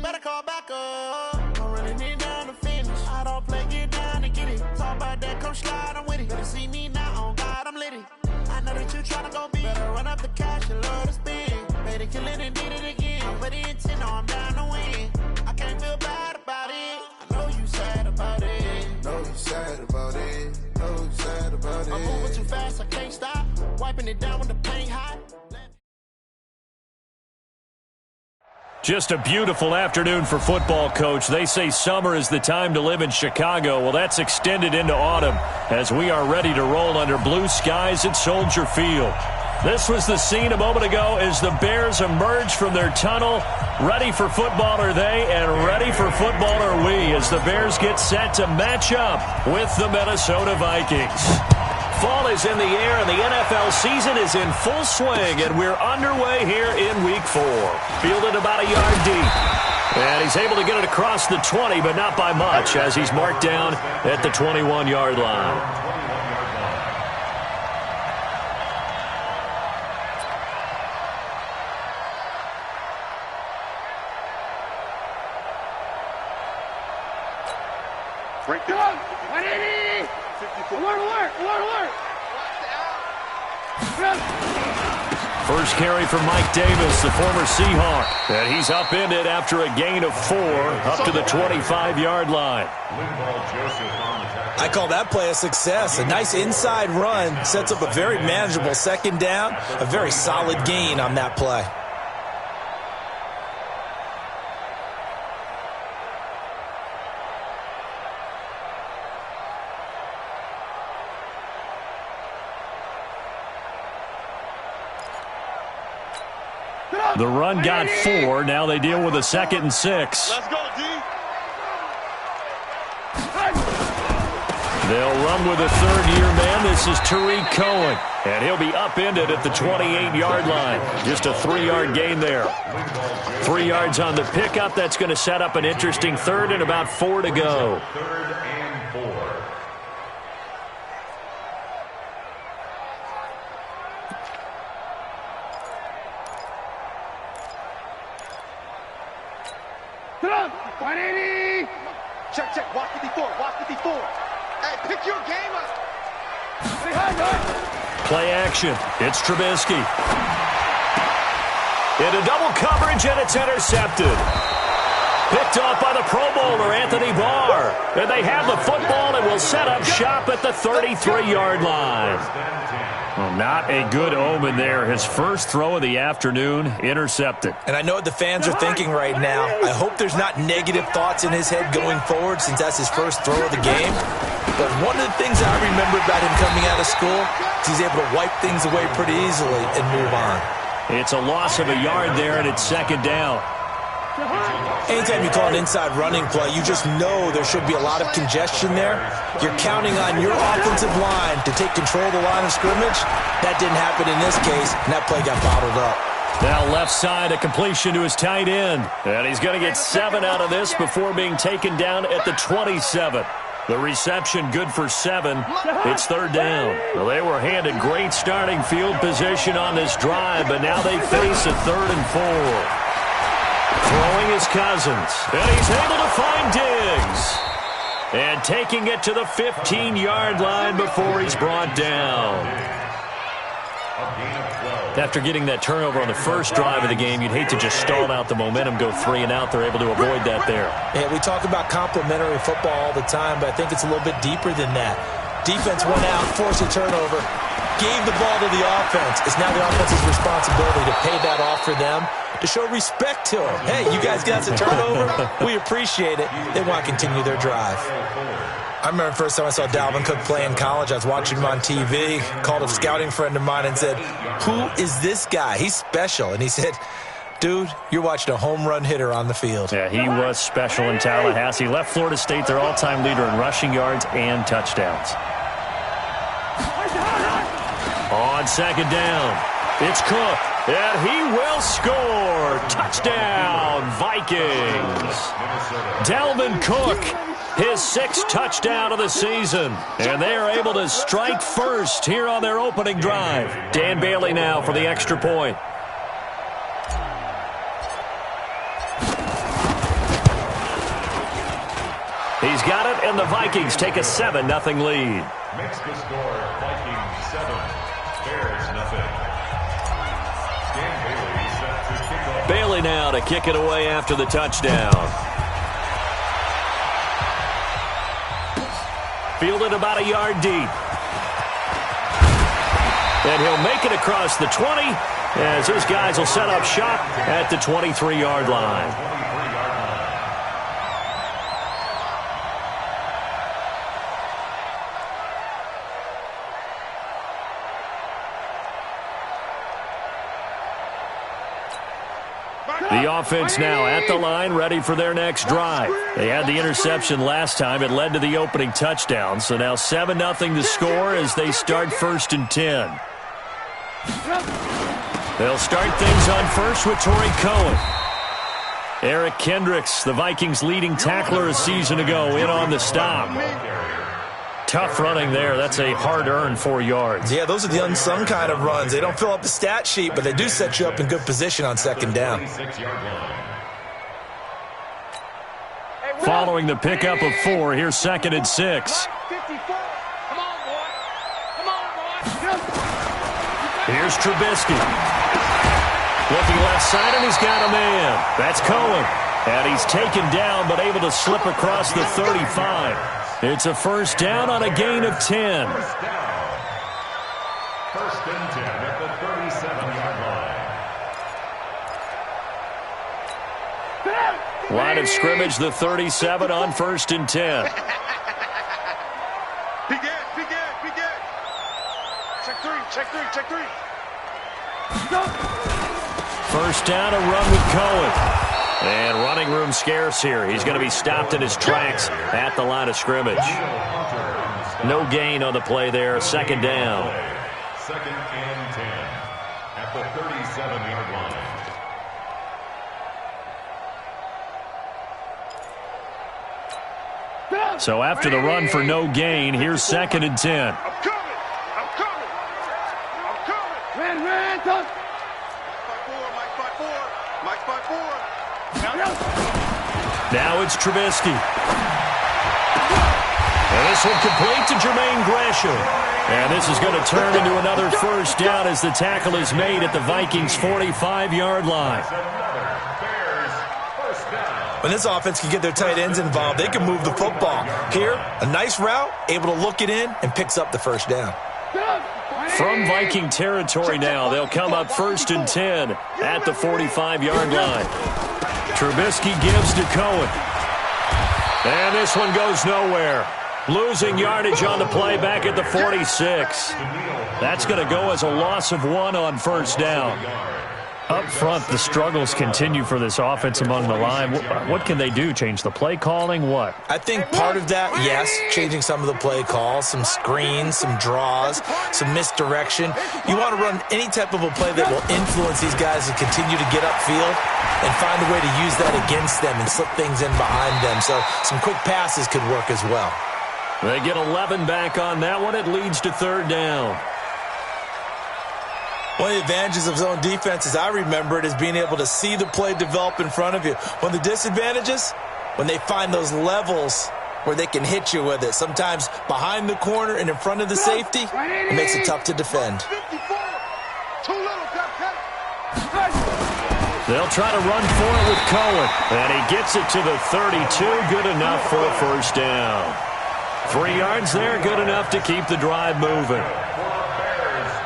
better call back up. Don't really need down to finish. I don't play, get down to get it. Talk about that, come slide, I'm with it. Better see me now, on God, I'm litty. I know that you tryna go big. Better run up the cash, you love to spend. Better kill it and did it again. I'm with the intent, no, I'm down to win. I can't feel bad about it. I know you sad about it. Know you sad about it. Know you sad about it. I'm moving too fast, I can't stop. Wiping it down when the paint hot. Just a beautiful afternoon for football, Coach. They say summer is the time to live in Chicago. Well, that's extended into autumn as we are ready to roll under blue skies at Soldier Field. This was the scene a moment ago as the Bears emerged from their tunnel. Ready for football are they, and ready for football are we as the Bears get set to match up with the Minnesota Vikings. Fall is in the air, and the NFL season is in full swing, and we're underway here in Week 4. Fielded about a yard deep. And he's able to get it across the 20, but not by much, as he's marked down at the 21-yard line. First carry from Mike Davis, the former Seahawk. And he's upended after a gain of 4 up to the 25-yard line. I call that play a success. A nice inside run sets up a very manageable second down. A very solid gain on that play. The run got 4. Now they deal with a 2nd and 6. Let's go, D. They'll run with a third-year man. This is Tariq Cohen. And he'll be upended at the 28-yard line. Just a 3-yard gain there. 3 yards on the pickup. That's going to set up an interesting third and about 4 to go. Third and 4. Check. Watch 54. Hey, pick your game up. Play action. It's Trubisky. Into double coverage, and it's intercepted. Picked off by the Pro Bowler, Anthony Barr. And they have the football and will set up shop at the 33-yard line. Well, not a good omen there. His first throw of the afternoon intercepted. And I know what the fans are thinking right now. I hope there's not negative thoughts in his head going forward since that's his first throw of the game. But one of the things I remember about him coming out of school is he's able to wipe things away pretty easily and move on. It's a loss of a yard there, and it's 2nd down. Anytime you call an inside running play, you just know there should be a lot of congestion there. You're counting on your offensive line to take control of the line of scrimmage. That didn't happen in this case, and that play got bottled up. Now left side, a completion to his tight end. And he's going to get 7 out of this before being taken down at the 27. The reception good for 7. It's 3rd down. Well, they were handed great starting field position on this drive, but now they face a 3rd and 4. Throwing his Cousins, and he's able to find Diggs. And taking it to the 15-yard line before he's brought down. After getting that turnover on the first drive of the game, you'd hate to just stall out the momentum, go 3 and out. They're able to avoid that there. Yeah, we talk about complementary football all the time, but I think it's a little bit deeper than that. Defense went out, forced a turnover, gave the ball to the offense. It's now the offense's responsibility to pay that off for them, to show respect to them. Hey, you guys got the turnover. We appreciate it. They want to continue their drive. I remember the first time I saw Dalvin Cook play in college. I was watching him on TV, called a scouting friend of mine and said, "Who is this guy? He's special." And he said, "Dude, you're watching a home run hitter on the field." Yeah, he was special in Tallahassee. Left Florida State their all-time leader in rushing yards and touchdowns. On 2nd down, it's Cook, and he will score. Touchdown, Vikings. Dalvin Cook, his 6th touchdown of the season. And they are able to strike first here on their opening drive. Dan Bailey now for the extra point. He's got it, and the Vikings take a 7-0 lead. Makes the score Vikings 7, Bears nothing. Dan Bailey set to kick off. Bailey now to kick it away after the touchdown. Fielded about a yard deep. And he'll make it across the 20 as his guys will set up shop at the 23-yard line. The offense now at the line, ready for their next drive. They had the interception last time. It led to the opening touchdown. So now 7-0 to score as they start 1st and 10. They'll start things on first with Torrey Cohen. Eric Kendricks, the Vikings' leading tackler a season ago, in on the stop. Tough running there. That's a hard-earned 4 yards. Yeah, those are the unsung kind of runs. They don't fill up the stat sheet, but they do set you up in good position on 2nd down. Following the pickup of 4, here's 2nd and 6. Here's Trubisky. Looking left side, and he's got a man. That's Cohen. And he's taken down, but able to slip across the 35. It's a 1st down on a gain of 10. 1st down. 1st and 10 at the 37-yard line. Line of scrimmage, the 37 on 1st and 10. Begin. Check three. 1st down, a run with Cohen. And running room scarce here. He's going to be stopped in his tracks at the line of scrimmage. No gain on the play there. 2nd down. 2nd and 10 at the 37-yard line. So after the run for no gain, here's 2nd and 10. I'm coming. Ran. Mike spot four. Now it's Trubisky. And this one complete to Jermaine Gresham. And this is going to turn into another 1st down as the tackle is made at the Vikings' 45-yard line. When this offense can get their tight ends involved, they can move the football. Here, a nice route, able to look it in, and picks up the 1st down. From Viking territory now, they'll come up 1st and 10 at the 45-yard line. Trubisky gives to Cohen. And this one goes nowhere. Losing yardage on the play back at the 46. That's going to go as a loss of 1 on 1st down. Up front, the struggles continue for this offense among the line. What can they do? Change the play calling? What? I think part of that, yes, changing some of the play calls, some screens, some draws, some misdirection. You want to run any type of a play that will influence these guys to continue to get upfield and find a way to use that against them and slip things in behind them. So some quick passes could work as well. They get 11 back on that one. It leads to 3rd down. One of the advantages of zone defense, as I remember it, is being able to see the play develop in front of you. One of the disadvantages, when they find those levels where they can hit you with it. Sometimes behind the corner and in front of the safety, it makes it tough to defend. They'll try to run for it with Cohen. And he gets it to the 32. Good enough for a 1st down. 3 yards there, good enough to keep the drive moving.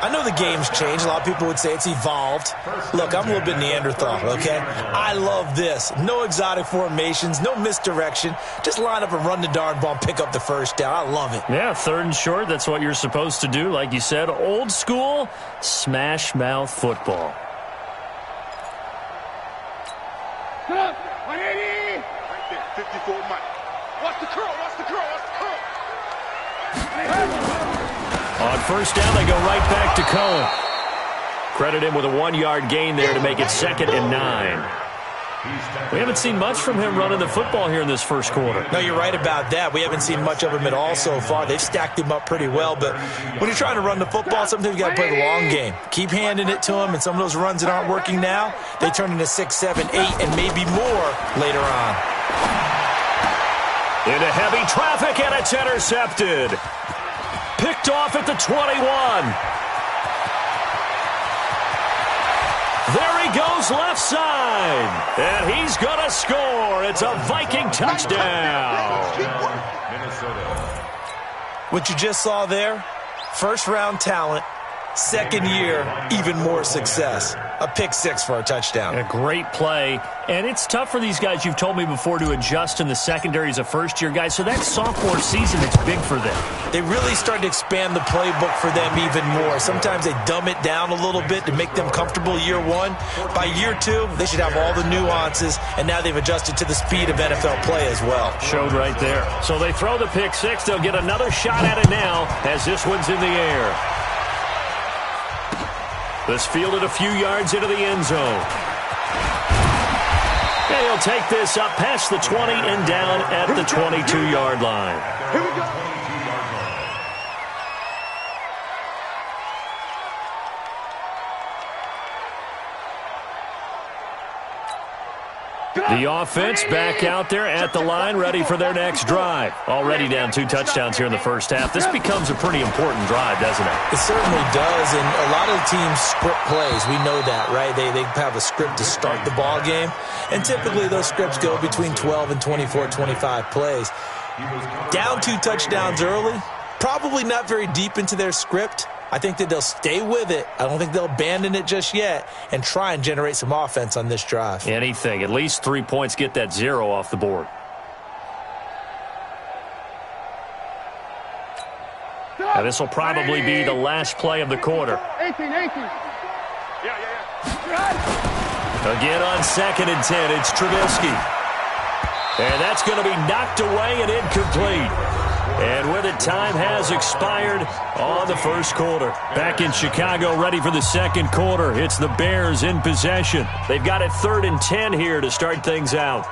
I know the game's changed. A lot of people would say it's evolved. Look, I'm a little bit Neanderthal, okay? I love this. No exotic formations, no misdirection. Just line up and run the darn ball and pick up the 1st down. I love it. Yeah, 3rd and short, that's what you're supposed to do. Like you said, old school, smash mouth football. 180. 54 Mike. Watch the curl. On 1st down, they go right back to Cohen. Credit him with a 1-yard gain there to make it 2nd and 9. We haven't seen much from him running the football here in this 1st quarter. No, you're right about that. We haven't seen much of him at all so far. They've stacked him up pretty well, but when you're trying to run the football, sometimes you got to play the long game. Keep handing it to him, and some of those runs that aren't working now, they turn into 6, 7, 8, and maybe more later on. Into heavy traffic, and it's intercepted. Picked off at the 21. There he goes left side. And he's going to score. It's a Viking touchdown. Minnesota. What you just saw there, first-round talent, second year, even more success. A pick six for a touchdown. A great play. And it's tough for these guys, you've told me before, to adjust in the secondary as a first-year guy. So that sophomore season, it's big for them. They really started to expand the playbook for them even more. Sometimes they dumb it down a little bit to make them comfortable year one. By year two, they should have all the nuances, and now they've adjusted to the speed of NFL play as well. Showed right there. So they throw the pick six. They'll get another shot at it now as this one's in the air. This fielded a few yards into the end zone. And he'll take this up past the 20 and down at the 22-yard line. Here we go. The offense back out there at the line, ready for their next drive. Already down 2 touchdowns here in the first half. This becomes a pretty important drive, doesn't it? It certainly does, and a lot of teams script plays. We know that, right? They have a script to start the ball game, and typically those scripts go between 12 and 24, 25 plays. Down 2 touchdowns early, probably not very deep into their script. I think that they'll stay with it. I don't think they'll abandon it just yet and try and generate some offense on this drive. Anything. At least 3 points, get that 0 off the board. Now this will probably be the last play of the quarter. 18. Yeah. Again on 2nd and 10, it's Trubisky. And that's going to be knocked away and incomplete. And with it, time has expired on the first quarter. Back in Chicago, ready for the second quarter. It's the Bears in possession. They've got it 3rd and 10 here to start things out.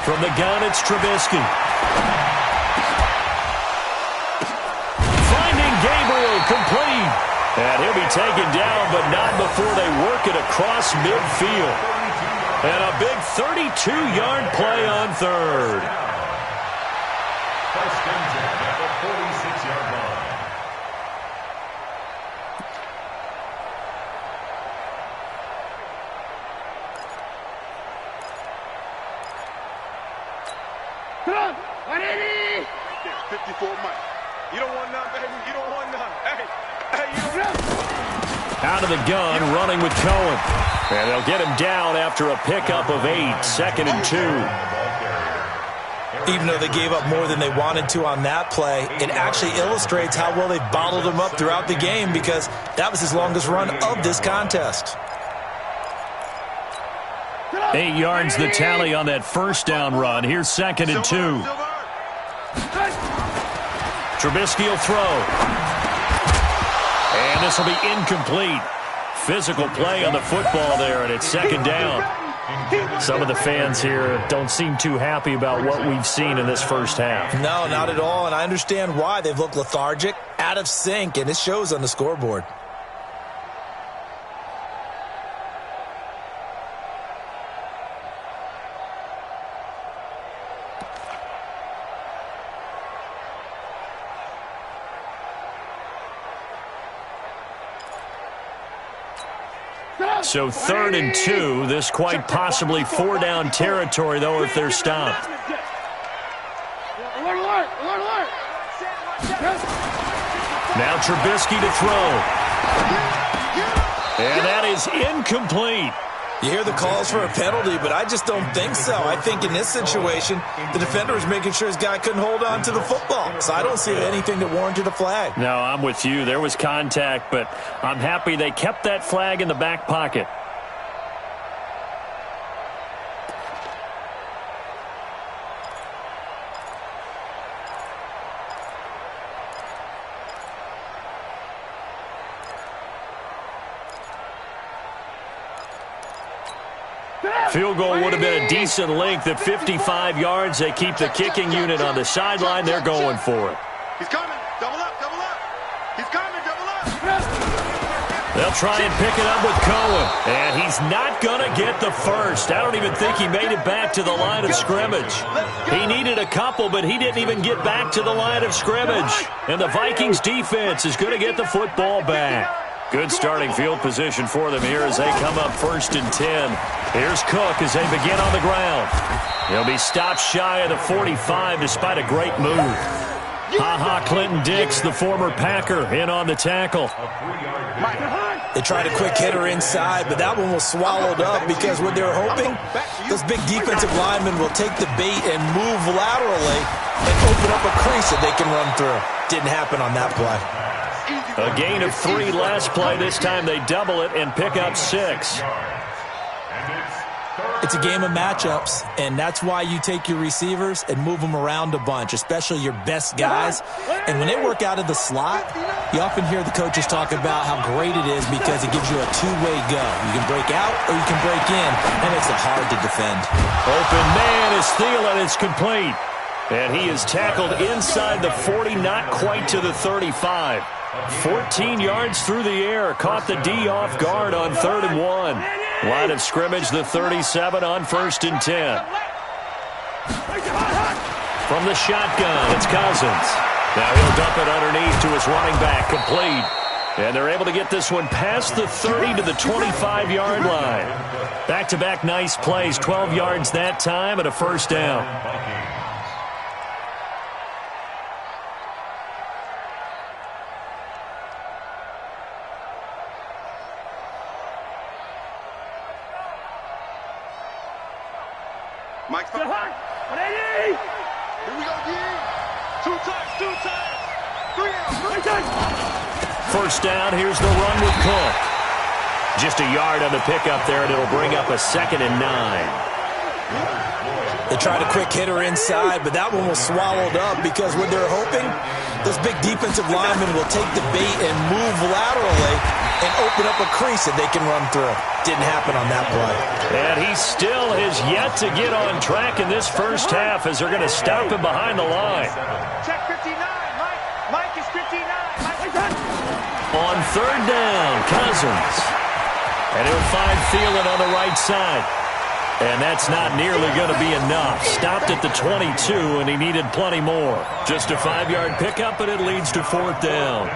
From the gun, it's Trubisky. Finding Gabriel, complete. And he'll be taken down, but not before they work it across midfield. And a big 32-yard play on 3rd. First and 10 at the 46-yard line. Come on, 180. 54 Mike. You don't want none, baby. You don't want none. Hey, you don't want none. Out of the gun, running with Cohen. And they'll get him down after a pickup of 8, 2nd and 2. Even though they gave up more than they wanted to on that play, it actually illustrates how well they bottled him up throughout the game because that was his longest run of this contest. 8 yards the tally on that first down run. Here's 2nd and 2. Trubisky will throw. And this will be incomplete. Physical play on the football there, and it's 2nd down. Some of the fans here don't seem too happy about what we've seen in this first half. No, not at all, and I understand why. They've looked lethargic, out of sync, and it shows on the scoreboard. So 3rd and 2, this quite possibly 4-down territory, though, if they're stopped. Alert. Now Trubisky to throw. And that is incomplete. You hear the calls for a penalty, but I just don't think so. I think in this situation, the defender was making sure his guy couldn't hold on to the football. So I don't see anything that warranted a flag. No, I'm with you. There was contact, but I'm happy they kept that flag in the back pocket. Field goal would have been a decent length at 55 yards. They keep the kicking unit on the sideline. They're going for it. He's coming. Double up, double up. He's coming, double up. They'll try and pick it up with Cohen. And he's not going to get the first. I don't even think he made it back to the line of scrimmage. He needed a couple, but he didn't even get back to the line of scrimmage. And the Vikings defense is going to get the football back. Good starting field position for them here as they come up 1st and 10. Here's Cook as they begin on the ground. He'll be stopped shy of the 45 despite a great move. Clinton Dix, the former Packer, in on the tackle. They tried a quick hitter inside, but that one was swallowed up because what they were hoping, this big defensive lineman will take the bait and move laterally and open up a crease that they can run through. Didn't happen on that play. A gain of 3 last play. This time they double it and pick up 6. It's a game of matchups, and that's why you take your receivers and move them around a bunch, especially your best guys. And when they work out of the slot, you often hear the coaches talk about how great it is because it gives you a two-way go. You can break out or you can break in, and makes it hard to defend. Open man is Thielen. It's complete. And he is tackled inside the 40, not quite to the 35. 14 yards through the air. Caught the D off guard on 3rd and 1. Line of scrimmage, the 37 on 1st and 10. From the shotgun, it's Cousins. Now he'll dump it underneath to his running back, complete. And they're able to get this one past the 30 to the 25-yard line. Back-to-back nice plays, 12 yards that time and a first down. Mike's coming. Here we go, D. 2 times. 3 out. First down, here's the run with Cook. Just a yard on the pickup there, and it'll bring up a 2nd and 9. They tried a quick hitter inside, but that one was swallowed up because what they're hoping, this big defensive lineman will take the bait and move laterally and open up a crease that they can run through. Didn't happen on that play. And he still has yet to get on track in this first half as they're going to stop him behind the line. Check 59, Mike. Mike is 59. On 3rd down, Cousins. And he'll find Thielen on the right side. And that's not nearly going to be enough. Stopped at the 22, and he needed plenty more. Just a 5-yard pickup, and it leads to 4th down.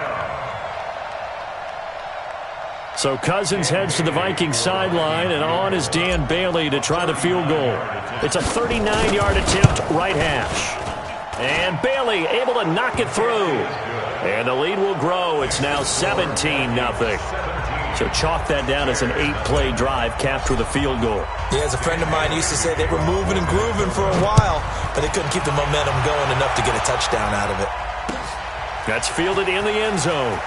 So Cousins heads to the Vikings sideline, and on is Dan Bailey to try the field goal. It's a 39-yard attempt, right hash. And Bailey able to knock it through. And the lead will grow. It's now 17-0. So chalk that down as an 8-play drive capped with a field goal. Yeah, as a friend of mine used to say, they were moving and grooving for a while, but they couldn't keep the momentum going enough to get a touchdown out of it. That's fielded in the end zone.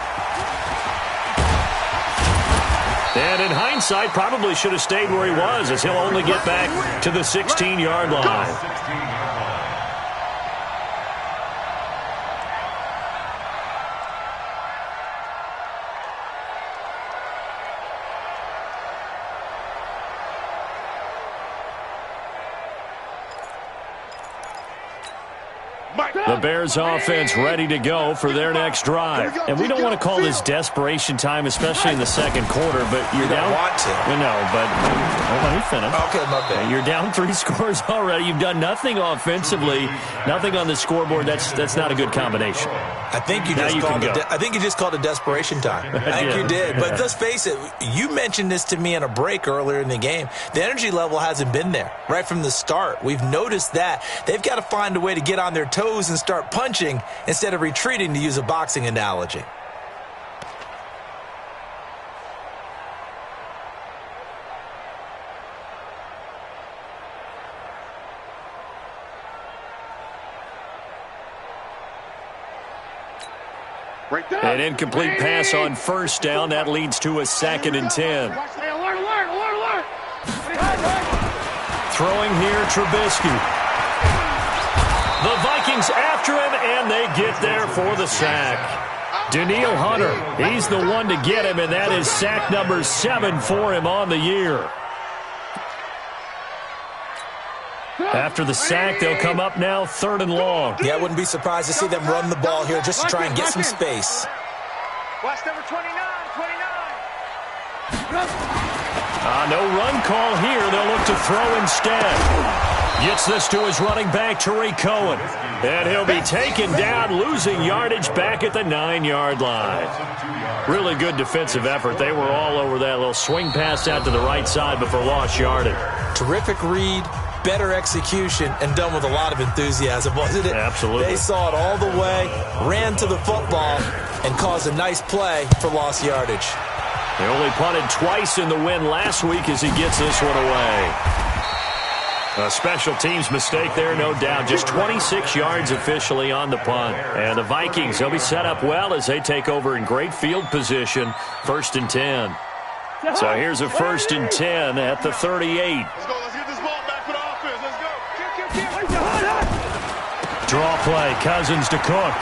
And in hindsight, probably should have stayed where he was, as he'll only get back to the 16-yard line. The Bears offense ready to go for their next drive. And we don't want to call this desperation time, especially in the second quarter, but you're down. Want to. No, but let me finish. Okay, my bad. You're down 3 scores already. You've done nothing offensively, nothing on the scoreboard. That's not a good combination. I think you just called it desperation time. I think you did. But let's face it, you mentioned this to me on a break earlier in the game. The energy level hasn't been there right from the start. We've noticed that. They've got to find a way to get on their toes and start punching instead of retreating, to use a boxing analogy. An incomplete pass on first down. That leads to a 2nd and 10. Throwing here, Trubisky. The Vikings after him, and they get there for the sack. Danielle Hunter, he's the one to get him, and that is sack number 7 for him on the year. After the sack, they'll come up now 3rd and long. Yeah, I wouldn't be surprised to see them run the ball here just to try and get some space. Watch number 29. No run call here. They'll look to throw instead. Gets this to his running back, Tariq Cohen. And he'll be taken down, losing yardage back at the 9-yard line. Really good defensive effort. They were all over that little swing pass out to the right side before lost yardage. Terrific read, better execution, and done with a lot of enthusiasm, wasn't it? Absolutely. They saw it all the way, ran to the football, and caused a nice play for lost yardage. They only punted twice in the win last week as he gets this one away. A special teams mistake there, no doubt. Just 26 yards officially on the punt. And the Vikings, they'll be set up well as they take over in great field position. 1st and 10. So here's a 1st and 10 at the 38. Let's go. Let's get this ball back for the offense. Let's go. Draw play. Cousins to Cook.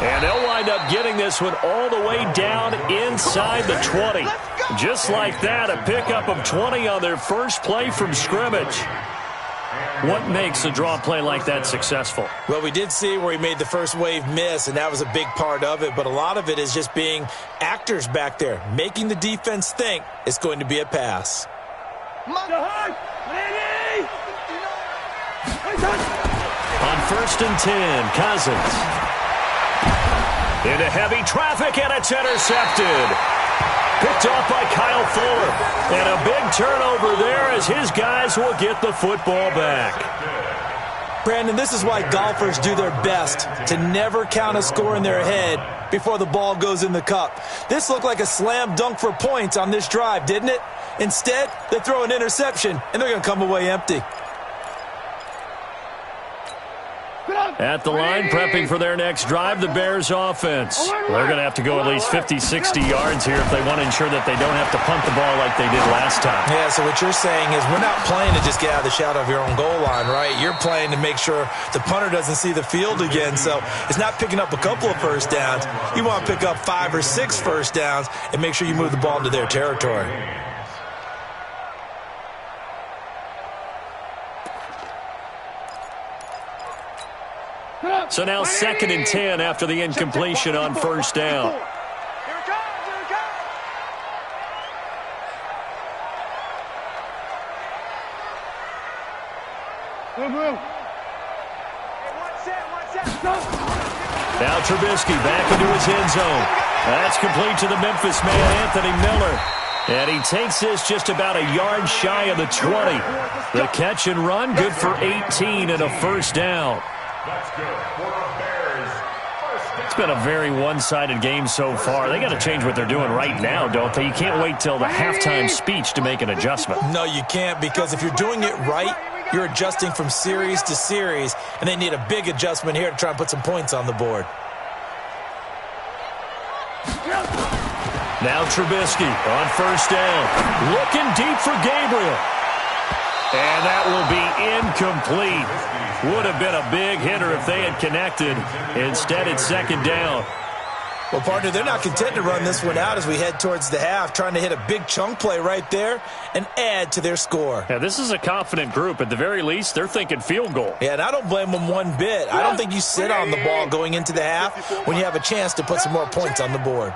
And they'll wind up getting this one all the way down inside the 20. Just like that, a pickup of 20 on their first play from scrimmage. What makes a draw play like that successful? Well, we did see where he made the first wave miss, and that was a big part of it. But a lot of it is just being actors back there, making the defense think it's going to be a pass. On 1st and 10, Cousins. Into heavy traffic, and it's intercepted. Picked off by Kyle Fuller. And a big turnover there as his guys will get the football back. Brandon, this is why golfers do their best to never count a score in their head before the ball goes in the cup. This looked like a slam dunk for points on this drive, didn't it? Instead, they throw an interception, and they're going to come away empty. At the line, prepping for their next drive, the Bears offense. They're going to have to go at least 50, 60 yards here if they want to ensure that they don't have to punt the ball like they did last time. Yeah, so what you're saying is we're not playing to just get out of the shadow of your own goal line, right? You're playing to make sure the punter doesn't see the field again. So it's not picking up a couple of first downs. You want to pick up 5 or 6 first downs and make sure you move the ball into their territory. So now 2nd and 10 after the incompletion on 1st down. Here it comes. Here it comes. Now Trubisky back into his end zone. That's complete to the Memphis man, Anthony Miller. And he takes this just about a yard shy of the 20. The catch and run, good for 18 and a first down. That's good for a Bears first down. It's been a very one-sided game so far. They got to change what they're doing right now, don't they? You can't wait till the halftime speech to make an adjustment. No, you can't, because if you're doing it right, you're adjusting from series to series, and they need a big adjustment here to try and put some points on the board. Now Trubisky on 1st down. Looking deep for Gabriel. And that will be incomplete. Would have been a big hitter if they had connected. Instead, it's 2nd down. Well, partner, they're not content to run this one out as we head towards the half, trying to hit a big chunk play right there and add to their score. Yeah, this is a confident group. At the very least, they're thinking field goal. Yeah, and I don't blame them one bit. I don't think you sit on the ball going into the half when you have a chance to put some more points on the board.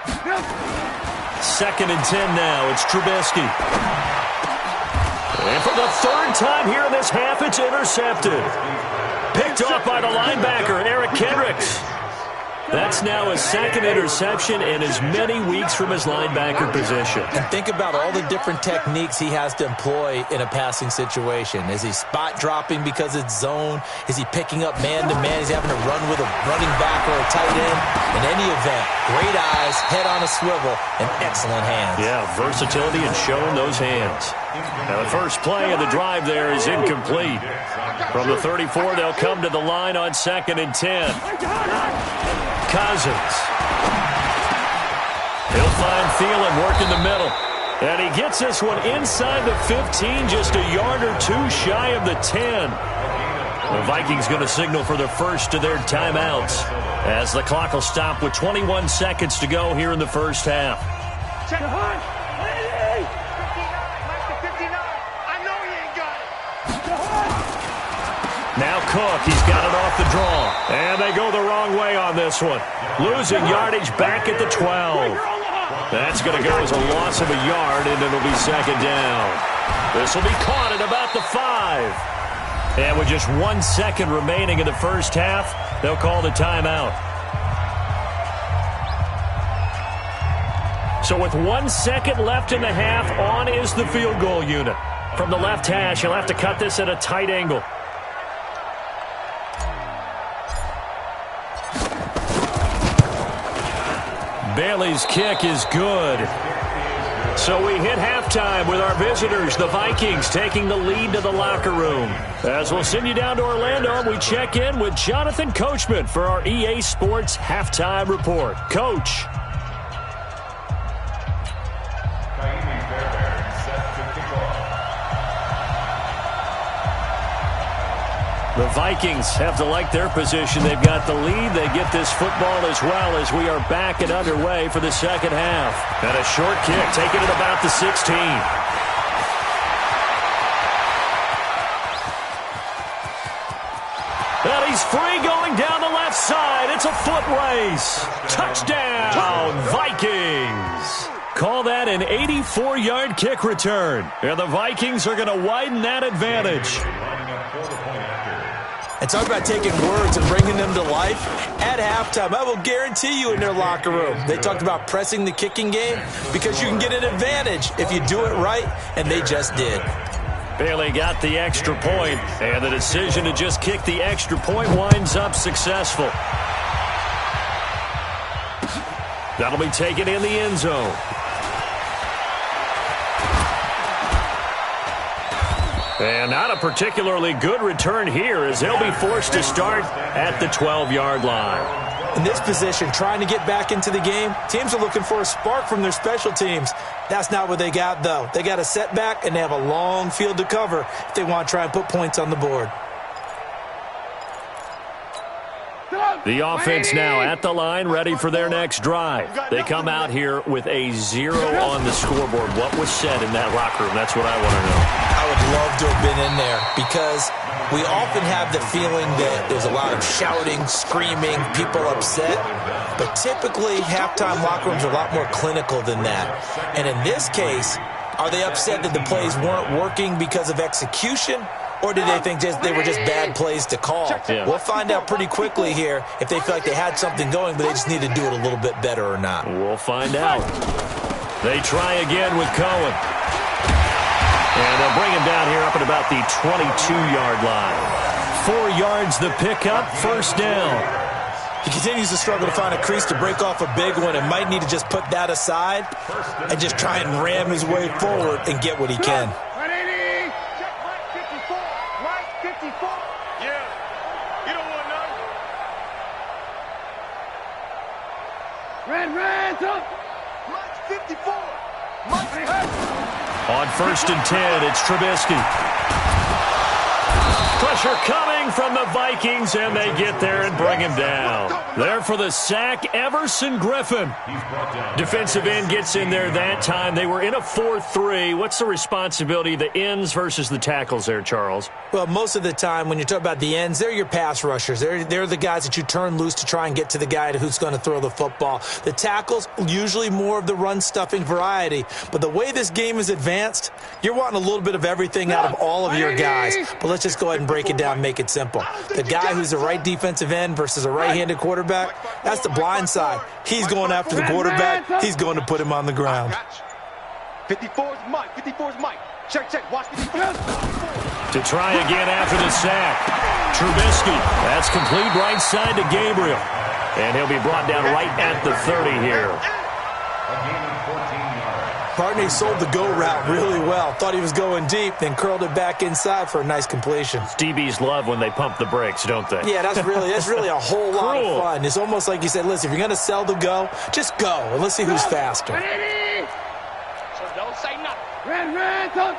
2nd and 10 now. It's Trubisky. And for the 3rd time here in this half, it's intercepted. Picked off by the linebacker, Eric Kendricks. That's now his 2nd interception in as many weeks from his linebacker position. And think about all the different techniques he has to employ in a passing situation. Is he spot dropping because it's zone? Is he picking up man-to-man? Is he having to run with a running back or a tight end? In any event, great eyes, head on a swivel, and excellent hands. Yeah, versatility and showing those hands. Now the first play of the drive there is incomplete. From the 34, they'll come to the line on 2nd and 10. Cousins. He'll find Thielen working the middle. And he gets this one inside the 15, just a yard or two shy of the 10. The Vikings going to signal for the first of their timeouts as the clock will stop with 21 seconds to go here in the first half. Now Cook, he's got it off the draw. And they go the wrong way on this one. Losing yardage back at the 12. That's going to go as a loss of a yard, and it'll be second down. This will be caught at about the 5. And with just 1 second remaining in the first half, they'll call the timeout. So with 1 second left in the half, on is the field goal unit. From the left hash, he'll have to cut this at a tight angle. Bailey's kick is good. So we hit halftime with our visitors, the Vikings, taking the lead to the locker room. As we'll send you down to Orlando, we check in with Jonathan Coachman for our EA Sports Halftime Report. Coach. The Vikings have to like their position. They've got the lead. They get this football as well as we are back and underway for the second half. And a short kick taken at about the 16. And he's free going down the left side. It's a foot race. Touchdown, Vikings. Call that an 84-yard kick return. And the Vikings are going to widen that advantage. And talk about taking words and bringing them to life. At halftime, I will guarantee you in their locker room, they talked about pressing the kicking game because you can get an advantage if you do it right, and they just did. Bailey got the extra point, and the decision to just kick the extra point winds up successful. That'll be taken in the end zone. And not a particularly good return here as they'll be forced to start at the 12-yard line. In this position, trying to get back into the game, teams are looking for a spark from their special teams. That's not what they got, though. They got a setback, and they have a long field to cover if they want to try and put points on the board. The offense now at the line, ready for their next drive. They come out here with a 0 on the scoreboard. What was said in that locker room? That's what I want to know. I would love to have been in there because we often have the feeling that there's a lot of shouting, screaming, people upset. But typically, halftime locker rooms are a lot more clinical than that. And in this case, are they upset that the plays weren't working because of execution? Or did they think they were just bad plays to call? Yeah. We'll find out pretty quickly here if they feel like they had something going, but they just need to do it a little bit better or not. We'll find out. They try again with Cohen. And they'll bring him down here up at about the 22-yard line. 4 yards the pickup, first down. He continues to struggle to find a crease to break off a big one and might need to just put that aside and just try and ram his way forward and get what he can. On 1st and 10, it's Trubisky. Pressure coming from the Vikings, and they get there and bring him down. There for the sack, Everson Griffin. Defensive end gets in there that time. They were in a 4-3. What's the responsibility of the ends versus the tackles there, Charles? Well, most of the time when you talk about the ends, they're your pass rushers. They're the guys that you turn loose to try and get to the guy who's going to throw the football. The tackles, usually more of the run-stuffing variety. But the way this game is advanced, you're wanting a little bit of everything out of all of your guys. But let's just go ahead and break it down and make it simple. The guy who's the right defensive end versus a right-handed quarterback, that's the blind side. He's going after the quarterback. He's going to put him on the ground. 54's Mike. 54's Mike. Check. Watch 54. To try again after the sack. Trubisky. That's complete right side to Gabriel. And he'll be brought down right at the 30 here. Barney sold the go route really well. Thought he was going deep, then curled it back inside for a nice completion. DBs love when they pump the brakes, don't they? Yeah, that's really a whole lot of fun. It's almost like you said, listen, if you're going to sell the go, just go, and let's see who's faster. Ready? So don't say nothing. Red, up.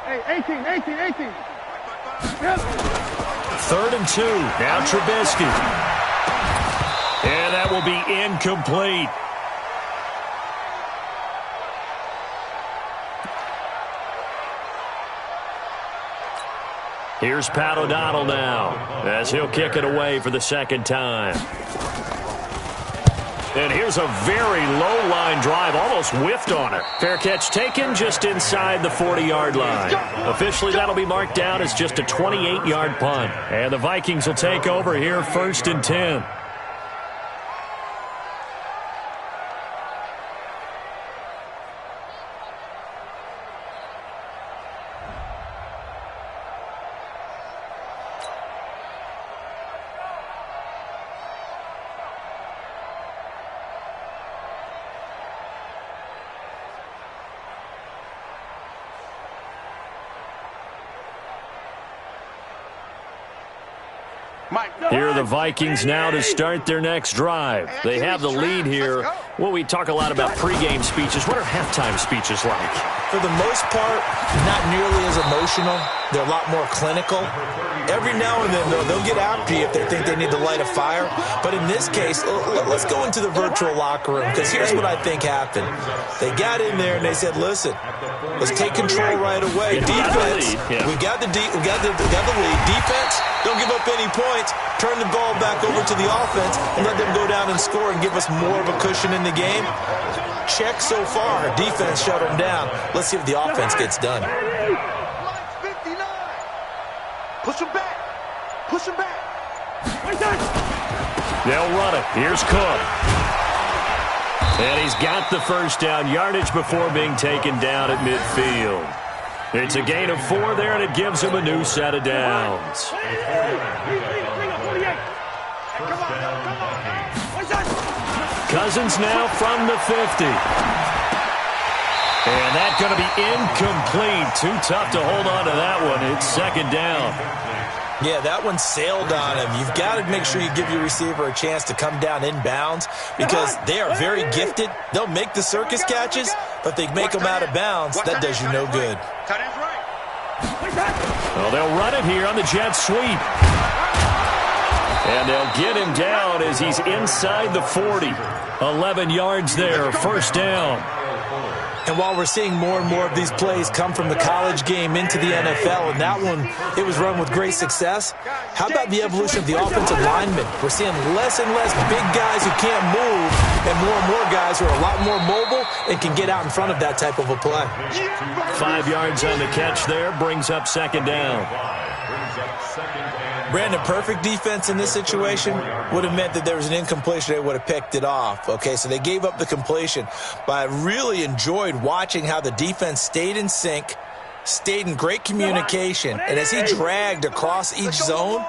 Hey, 18. 3rd and 2. Now Trubisky. And that will be incomplete. Here's Pat O'Donnell now as he'll kick it away for the second time. And here's a very low-line drive, almost whiffed on it. Fair catch taken just inside the 40-yard line. Officially, that'll be marked down as just a 28-yard punt. And the Vikings will take over here 1st and 10. Here are the Vikings now to start their next drive. They have the lead here. Well, we talk a lot about pregame speeches. What are halftime speeches like? For the most part, not nearly as emotional. They're a lot more clinical. Every now and then, though, they'll get after you if they think they need to light a fire. But in this case, let's go into the virtual locker room, because here's what I think happened. They got in there and they said, listen, let's take control right away. Defense, we got the lead. Defense, don't give up any points. Turn the ball back over to the offense and let them go down and score and give us more of a cushion in the game. Check so far. Defense shut them down. Let's see if the offense gets done. Push him back. Push him back. They'll run it. Here's Cook. And he's got the first down. Yardage before being taken down at midfield. It's a gain of 4 there, and it gives him a new set of downs. Cousins now from the 50. And that's going to be incomplete. Too tough to hold on to that one. It's second down. Yeah, that one sailed on him. You've got to make sure you give your receiver a chance to come down inbounds, because they are very gifted. They'll make the circus catches, but they make them out of bounds. That does you no good. Well, they'll run it here on the jet sweep. And they'll get him down as he's inside the 40. 11 yards there, first down. And while we're seeing more and more of these plays come from the college game into the NFL, and that one, it was run with great success, how about the evolution of the offensive linemen? We're seeing less and less big guys who can't move, and more guys who are a lot more mobile and can get out in front of that type of a play. 5 yards on the catch there, brings up second down. Brandon, perfect defense in this situation would have meant that there was an incompletion. They would have picked it off. Okay, so they gave up the completion. But I really enjoyed watching how the defense stayed in sync, stayed in great communication. And as he dragged across each zone,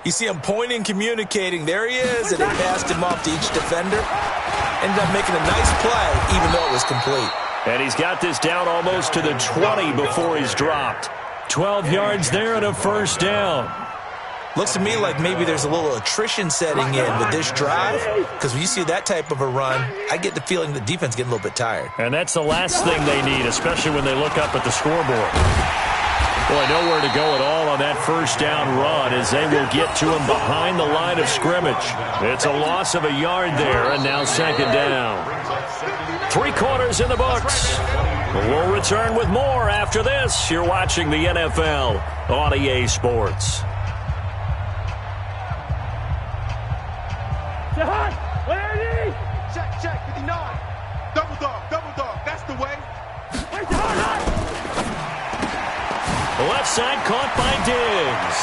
you see him pointing, communicating. There he is, and they passed him off to each defender. Ended up making a nice play, even though it was complete. And he's got this down almost to the 20 before he's dropped. 12 yards there and a first down. Looks to me like maybe there's a little attrition setting in with this drive, because when you see that type of a run, I get the feeling the defense getting a little bit tired. And that's the last thing they need, especially when they look up at the scoreboard. Boy, nowhere to go at all on that first down run as they will get to him behind the line of scrimmage. It's a loss of a yard there, and now second down. 3 quarters in the books. We'll return with more after this. You're watching the NFL on EA Sports. Check, 59. Double dog, that's the way. Left side caught by Diggs.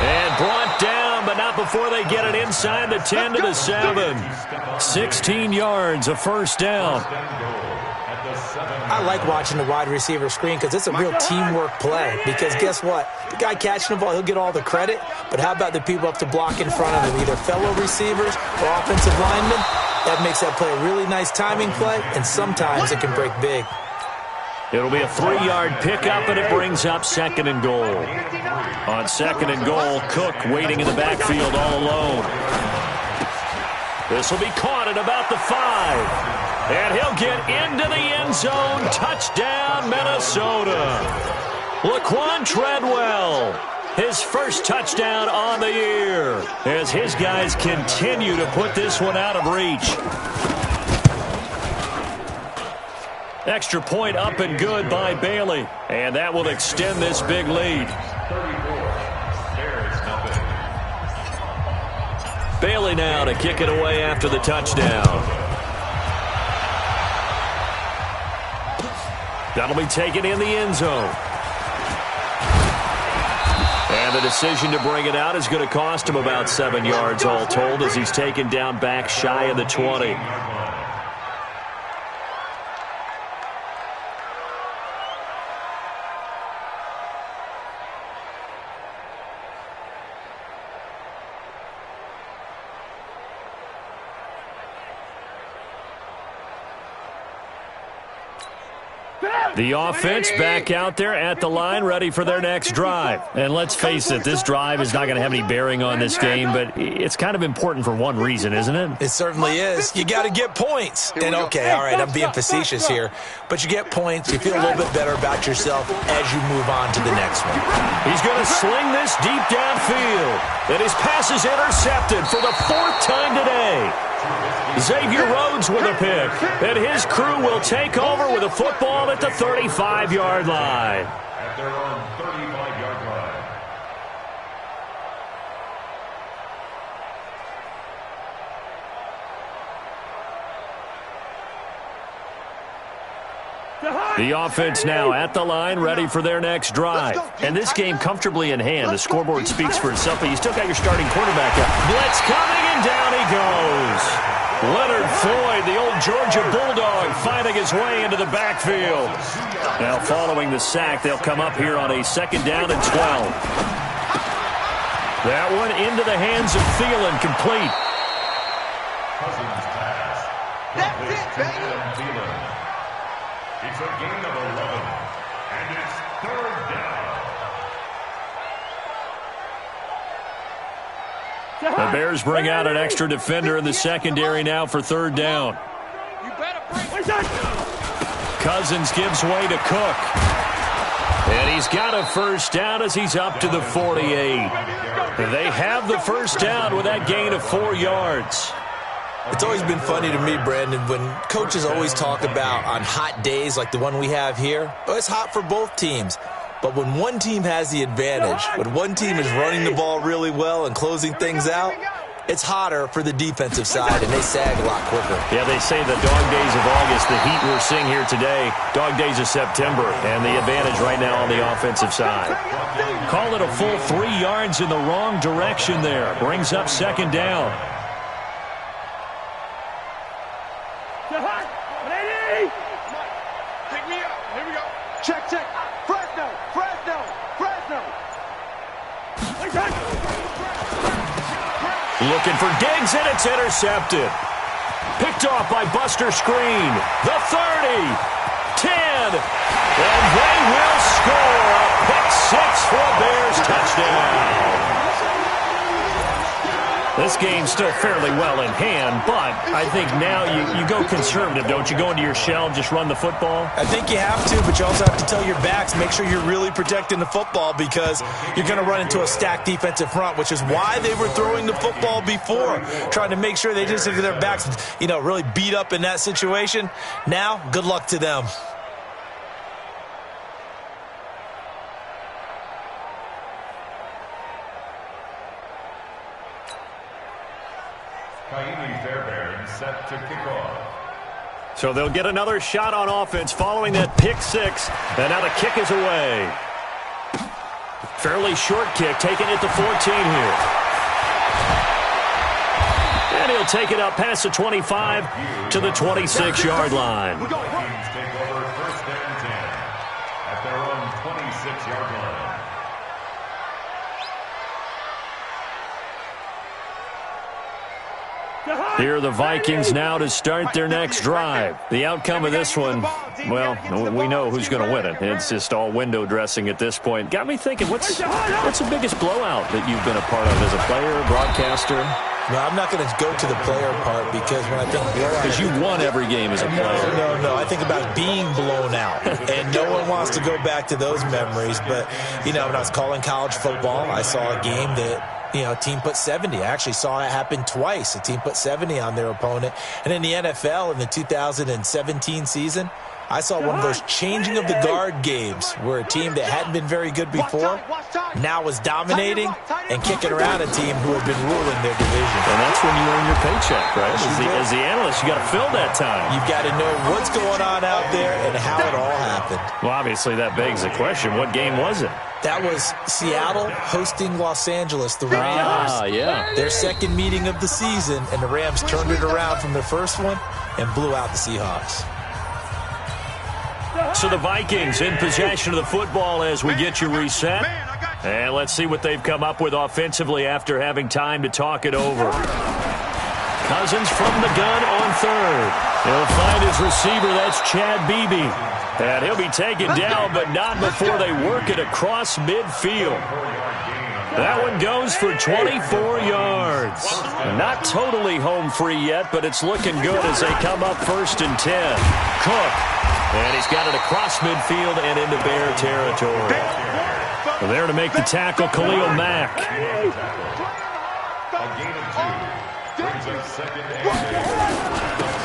And brought down, but not before they get it inside the 10 to the 7. 16 yards, a first down. I like watching the wide receiver screen because it's a real teamwork play. Because guess what? The guy catching the ball, he'll get all the credit. But how about the people up to block in front of him, either fellow receivers or offensive linemen? That makes that play a really nice timing play, and sometimes it can break big. It'll be a 3-yard pickup, and it brings up second and goal. On second and goal, Cook waiting in the backfield all alone. This will be caught at about the 5. And he'll get into the end zone. Touchdown, Minnesota. Laquan Treadwell his first touchdown on the year, as his guys continue to put this one out of reach. Extra point up and good by Bailey, and that will extend this big lead. 34. Bears nothing. Bailey now to kick it away after the touchdown. That'll be taken in the end zone. And the decision to bring it out is going to cost him about 7 yards all told, as he's taken down back shy of the 20. The offense back out there at the line, ready for their next drive. And let's face it, this drive is not going to have any bearing on this game, but it's kind of important for one reason, isn't it? It certainly is. You got to get points. And okay, all right, I'm being facetious here, but you get points, you feel a little bit better about yourself as you move on to the next one. He's going to sling this deep downfield, and his pass is intercepted for the 4th time today. Xavier Rhodes with a pick, and his crew will take over with a football at the 35-yard line. At their own 35-yard line. The offense now at the line, ready for their next drive. And this game comfortably in hand. The scoreboard speaks for itself, but you still got your starting quarterback up. Blitz coming, and down he goes. Leonard Floyd, the old Georgia Bulldog, finding his way into the backfield. Now following the sack, they'll come up here on a 2nd down and 12. That one into the hands of Thielen, complete. Cousins pass. That's it, baby. Thielen. It's a gain of 11, and it's 3rd down. The Bears bring out an extra defender in the secondary now for 3rd down. Cousins gives way to Cook. And he's got a 1st down as he's up to the 48. They have the 1st down with that gain of 4 yards. It's always been funny to me, Brandon, when coaches always talk about on hot days like the one we have here, it's hot for both teams. But when one team has the advantage, when one team is running the ball really well and closing things out, it's hotter for the defensive side, and they sag a lot quicker. Yeah, they say the dog days of August, the heat we're seeing here today, dog days of September, and the advantage right now on the offensive side. Call it a full 3 yards in the wrong direction there. Brings up 2nd down. Ready? Pick me up. Here we go. Check, check. Fresno. Looking for Diggs, and it's intercepted. Picked off by Buster Screen. The 30, 10, and they will score a pick 6 for a Bears touchdown. This game's still fairly well in hand, but I think now you go conservative, don't you? Go into your shell and just run the football? I think you have to, but you also have to tell your backs, make sure you're really protecting the football, because you're going to run into a stacked defensive front, which is why they were throwing the football before, trying to make sure they just get their backs, really beat up in that situation. Now, good luck to them. Kaimi Fairbairn set to kick off. So they'll get another shot on offense following that pick 6. And now the kick is away. Fairly short kick, taking it to 14 here. And he'll take it up past the 25 to the 26-yard line. Vikings take over 1st and 10 at their own 26-yard line. Here are the Vikings now to start their next drive. The outcome of this one, well, we know who's going to win it. It's just all window dressing at this point. Got me thinking, what's the biggest blowout that you've been a part of as a player, broadcaster? No, I'm not going to go to the player part, because when I think blowout... Because you won every game as a player. No. I I think about being blown out, and no one wants to go back to those memories. But, when I was calling college football, I saw a game that, a team put 70. I actually saw it happen twice. A team put 70 on their opponent. And in the NFL, in the 2017 season, I saw one of those changing of the guard games where a team that hadn't been very good before now was dominating and kicking around a team who had been ruling their division. And that's when you earn your paycheck, right? As the analyst, you got to fill that time. You've got to know what's going on out there and how it all happened. Well, obviously that begs the question, what game was it? That was Seattle hosting Los Angeles, the Rams. Their second meeting of the season, and the Rams turned it around from their first one and blew out the Seahawks. So the Vikings in possession of the football as we get you reset. And let's see what they've come up with offensively after having time to talk it over. Cousins from the gun on third. He'll find his receiver. That's Chad Beebe. And he'll be taken down, but not before they work it across midfield. That one goes for 24 yards. Not totally home free yet, but it's looking good as they come up 1st and 10. Cook. And he's got it across midfield and into Bear territory. There to make the tackle, Khalil Mack.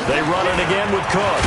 They run it again with Cook.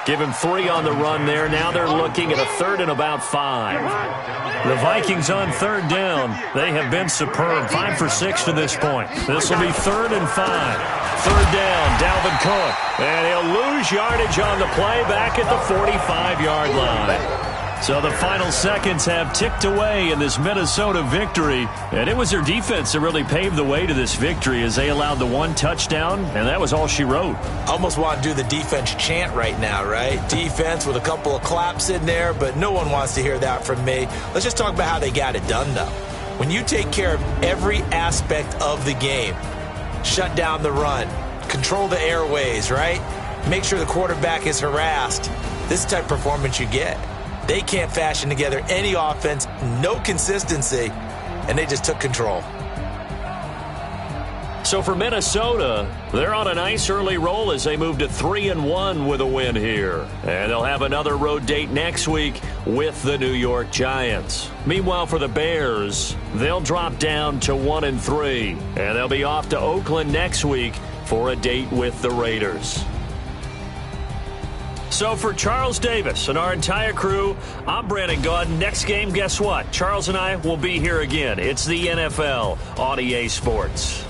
Give him 3 on the run there. Now they're looking at a 3rd and about 5. The Vikings on 3rd down. They have been superb. 5 for 6 to this point. This will be 3rd and 5. 3rd down, Dalvin Cook. And he'll lose yardage on the play back at the 45-yard line. So the final seconds have ticked away in this Minnesota victory. And it was their defense that really paved the way to this victory as they allowed the 1 touchdown, and that was all she wrote. Almost want to do the defense chant right now, right? Defense with a couple of claps in there, but no one wants to hear that from me. Let's just talk about how they got it done, though. When you take care of every aspect of the game, shut down the run, control the airways, right? Make sure the quarterback is harassed. This is the type of performance you get. They can't fashion together any offense, no consistency, and they just took control. So for Minnesota, they're on a nice early roll as they move to 3-1 with a win here. And they'll have another road date next week with the New York Giants. Meanwhile, for the Bears, they'll drop down to 1-3. And they'll be off to Oakland next week for a date with the Raiders. So for Charles Davis and our entire crew, I'm Brandon Gaudin. Next game, guess what? Charles and I will be here again. It's the NFL on EA Sports.